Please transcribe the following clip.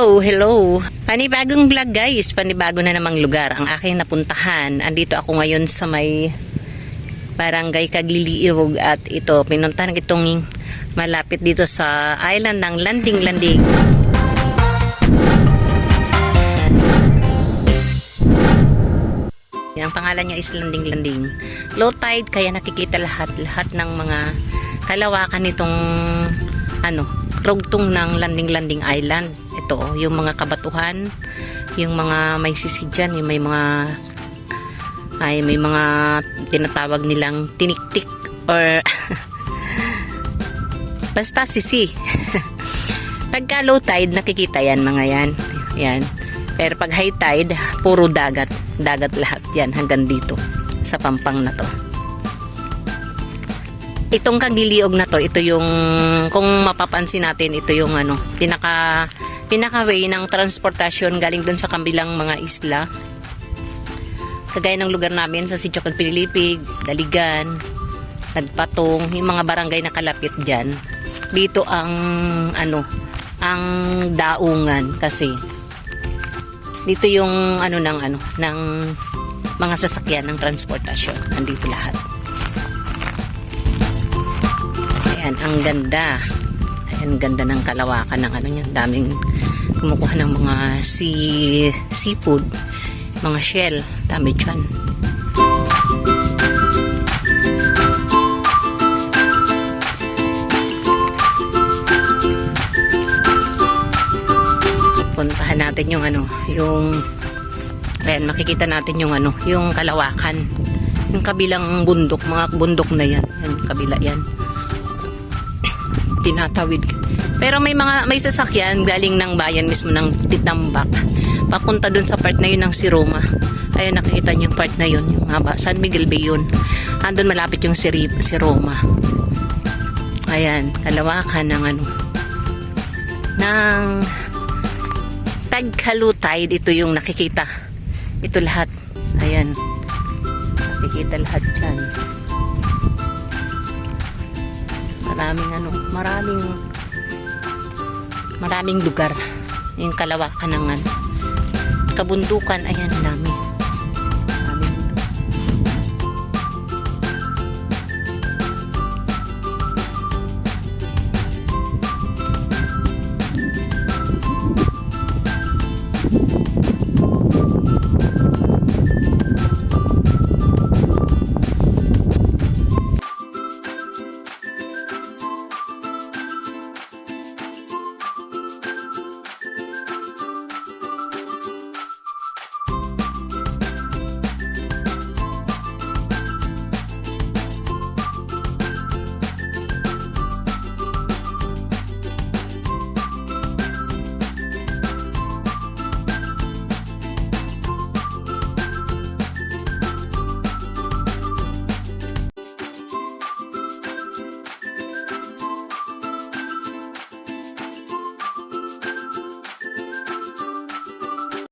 Hello. Panibagong vlog guys, panibago na namang lugar ang aking napuntahan. Andito ako ngayon sa may Barangay Kagliliog at ito, pinuntahan itong malapit dito sa island ng Landing-Landing. Ang pangalan niya is Landing-Landing. Low tide kaya nakikita lahat ng mga kalawakan nitong rugtong ng Landing-Landing Island. Ito, yung mga kabatuhan, yung mga may sisi dyan, yung may mga tinatawag nilang tiniktik or basta sisi. Pagka low tide, nakikita yan mga yan. Pero pag high tide, puro dagat lahat yan hanggang dito sa pampang na to. Itong Kagliliog na to, ito yung, kung mapapansin natin, ito yung pinaka way ng transportasyon galing dun sa kabilang mga isla. Kagaya ng lugar namin sa Sitio Cagpililipig, Daligan, Nagpatong, yung mga barangay na kalapit dyan. Dito ang ang daungan kasi dito yung ng mga sasakyan ng transportasyon. Nandito lahat. Ayan, ang ganda. Ayan, ganda ng kalawakan ng niya. Daming kumukuha ng mga seafood, mga shell. Dami dyan. Puntahan natin yung ayan, makikita natin yung yung kalawakan. Yung kabilang bundok, mga bundok na yan. Yan, kabila yan. Tinatawid. Pero may sasakyan galing ng bayan mismo ng Titambak papunta dun sa part na yun ng Siroma. Ayun, nakikita niyo yung part na yun, yung haba, San Miguel Bay yun. Andun malapit yung Siroma. Ayan, kalawakan ng ng Tagkalutide. Ito yung nakikita, ito lahat. Ayan, nakikita lahat dyan. Maraming lugar yung kalawakan ng kabundukan. Ayan, dami.